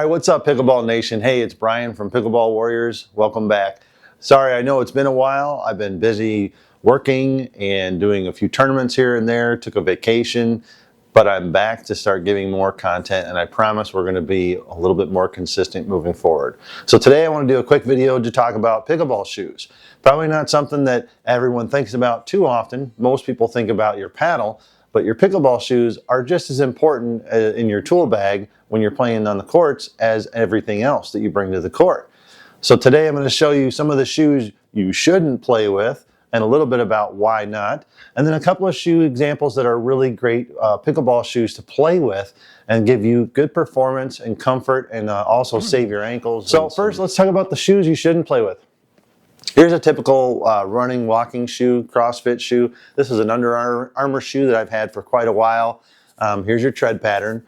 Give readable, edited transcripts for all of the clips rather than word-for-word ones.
what's up, Pickleball Nation? Hey, it's Brian from Pickleball Warriors. Welcome back. Sorry, I know it's been a while. I've been busy working and doing a few tournaments here and there, took a vacation, but I'm back to start giving more content, and I promise we're going to be a little bit more consistent moving forward. So today I want to do a quick video to talk about pickleball shoes. Probably not something that everyone thinks about too often. Most people think about your paddle, but your pickleball shoes are just as important in your tool bag when you're playing on the courts as everything else that you bring to the court. So today I'm going to show you some of the shoes you shouldn't play with and a little bit about why not. And then a couple of shoe examples that are really great pickleball shoes to play with and give you good performance and comfort and also save your ankles. So first, let's talk about the shoes you shouldn't play with. Here's a typical running, walking shoe, CrossFit shoe. This is an Under Armour shoe that I've had for quite a while. Here's your tread pattern.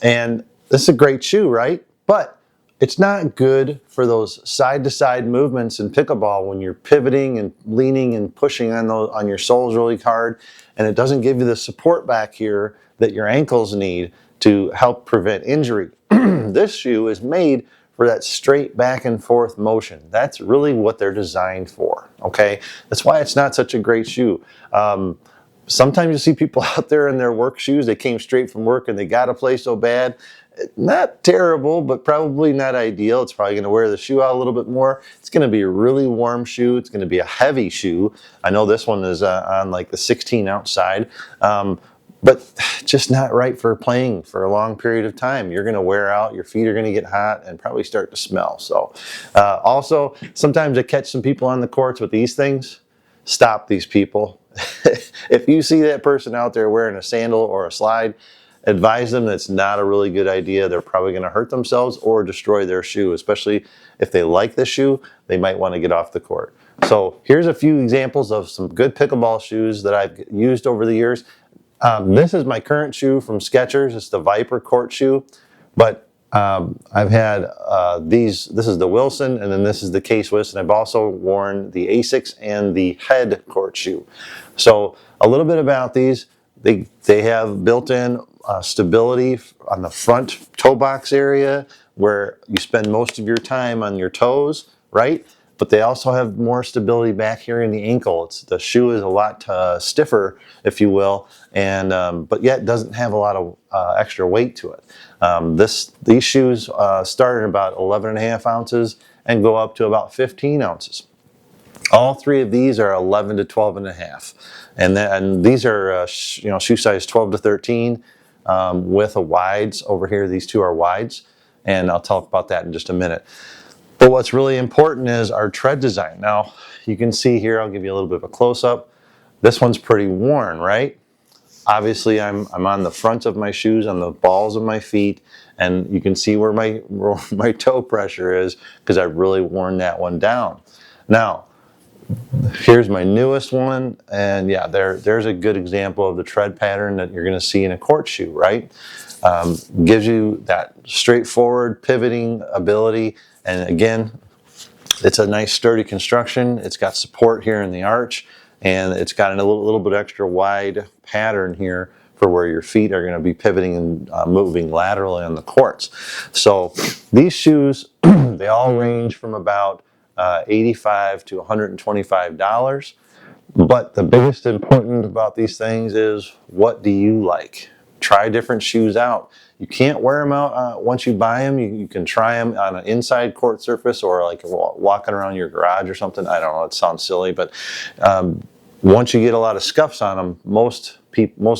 And this is a great shoe, right? But it's not good for those side-to-side movements in pickleball when you're pivoting and leaning and pushing on your soles really hard, and it doesn't give you the support back here that your ankles need to help prevent injury. This shoe is made for that straight back and forth motion. That's really what they're designed for, okay? That's why it's not such a great shoe. Sometimes you see people out there in their work shoes, they came straight from work and they got to play so bad. Not terrible, but probably not ideal. It's probably going to wear the shoe out a little bit more. It's going to be a really warm shoe. It's going to be a heavy shoe. I know this one is on like the 16-ounce side, but just not right for playing for a long period of time. You're going to wear out, your feet are going to get hot and probably start to smell. So also, sometimes I catch some people on the courts with these things. Stop these people. If you see that person out there wearing a sandal or a slide, advise them that's not a really good idea. They're probably going to hurt themselves or destroy their shoe, especially if they like the shoe, they might want to get off the court. So here's a few examples of some good pickleball shoes that I've used over the years. This is my current shoe from Skechers. It's the Viper court shoe, but I've had these. This is the Wilson, and then this is the K-Swiss, and I've also worn the Asics and the Head court shoe. So a little bit about these. They have built-in stability on the front toe box area where you spend most of your time on your toes, right? But they also have more stability back here in the ankle. The shoe is a lot stiffer, if you will, and but yet doesn't have a lot of extra weight to it. These shoes start at about 11.5 ounces and go up to about 15 ounces. All three of these are 11 to 12.5, and these are shoe size 12 to 13 with a wides over here. These two are wides, and I'll talk about that in just a minute. But what's really important is our tread design. Now you can see here, I'll give you a little bit of a close-up. This one's pretty worn, right? Obviously I'm on the front of my shoes, on the balls of my feet, and you can see where my toe pressure is because I've really worn that one down. Now here's my newest one, and yeah, there's a good example of the tread pattern that you're going to see in a court shoe, right? Gives you that straightforward pivoting ability, and again, it's a nice sturdy construction. It's got support here in the arch, and it's got a little bit extra wide pattern here for where your feet are going to be pivoting and moving laterally on the courts. So these shoes, they all range from about $85 to $125. But the biggest important about these things is, what do you like? Try different shoes out. You can't wear them out once you buy them. You can try them on an inside court surface or like walking around your garage or something. I don't know, it sounds silly, but once you get a lot of scuffs on them, most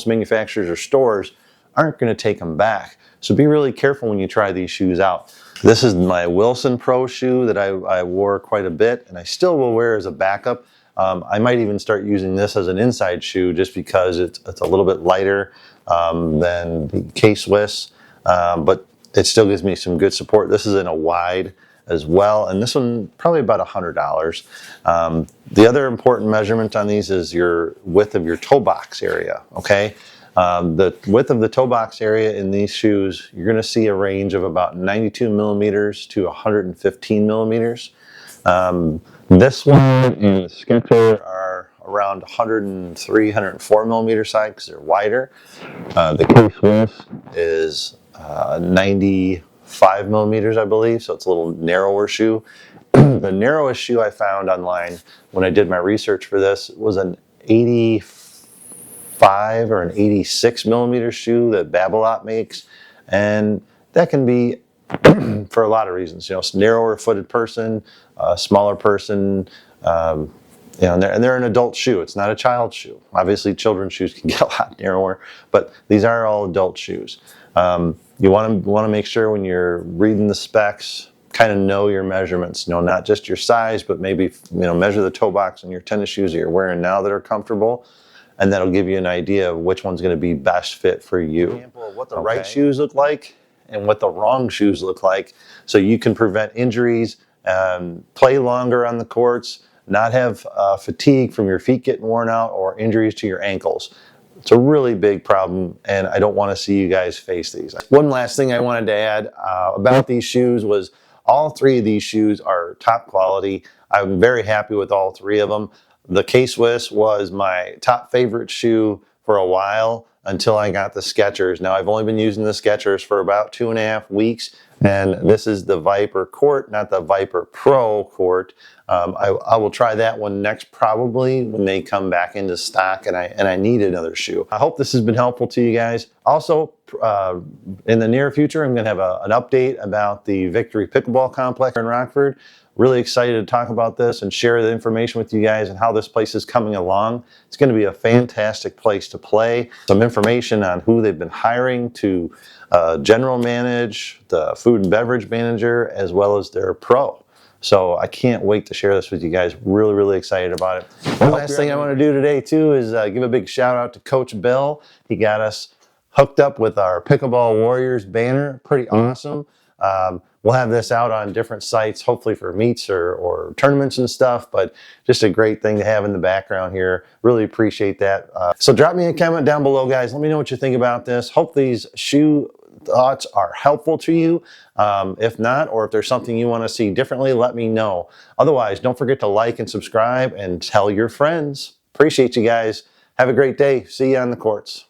manufacturers or stores aren't going to take them back. So be really careful when you try these shoes out. This is my Wilson Pro shoe that I wore quite a bit, and I still will wear as a backup. I might even start using this as an inside shoe just because it's a little bit lighter than the K-Swiss, but it still gives me some good support. This is in a wide as well, and this one probably about $100. The other important measurement on these is your width of your toe box area, okay? The width of the toe box area in these shoes, you're going to see a range of about 92 millimeters to 115 millimeters. This one and the Skechers are around 103, 104 millimeter side because they're wider. The K-Swiss is 95 5 millimeters, I believe, so it's a little narrower shoe. The narrowest shoe I found online when I did my research for this was an 85 or an 86 millimeter shoe that Babolat makes, and that can be for a lot of reasons. You know, narrower footed person, smaller person, you know, and they're an adult shoe. It's not a child shoe. Obviously, children's shoes can get a lot narrower, but these are all adult shoes. You want to make sure when you're reading the specs, kind of know your measurements. You know, not just your size, but maybe, you know, measure the toe box on your tennis shoes that you're wearing now that are comfortable, and that'll give you an idea of which one's going to be best fit for you. Example of what the right shoes look like and what the wrong shoes look like, so you can prevent injuries, play longer on the courts, not have fatigue from your feet getting worn out or injuries to your ankles. It's a really big problem, and I don't want to see you guys face these. One last thing I wanted to add about these shoes was all three of these shoes are top quality. I'm very happy with all three of them. The K-Swiss was my top favorite shoe for a while until I got the Skechers. Now, I've only been using the Skechers for about 2.5 weeks, and this is the Viper Court, not the Viper Pro Court. I will try that one next, probably when they come back into stock and I need another shoe. I hope this has been helpful to you guys. Also, in the near future, I'm going to have an update about the Victory Pickleball Complex in Rockford. Really excited to talk about this and share the information with you guys and how this place is coming along. It's going to be a fantastic place to play. Some information on who they've been hiring to general manage, the food and beverage manager, as well as their pro. So I can't wait to share this with you guys. Really, really excited about it. One last thing I want to do today too is give a big shout out to Coach Bill. He got us hooked up with our Pickleball Warriors banner. Pretty awesome. We'll have this out on different sites, hopefully for meets or tournaments and stuff, but just a great thing to have in the background here. Really appreciate that. So drop me a comment down below, guys. Let me know what you think about this. Hope these shoe thoughts are helpful to you. If not, or if there's something you want to see differently, let me know. Otherwise, don't forget to like and subscribe and tell your friends. Appreciate you guys. Have a great day. See you on the courts.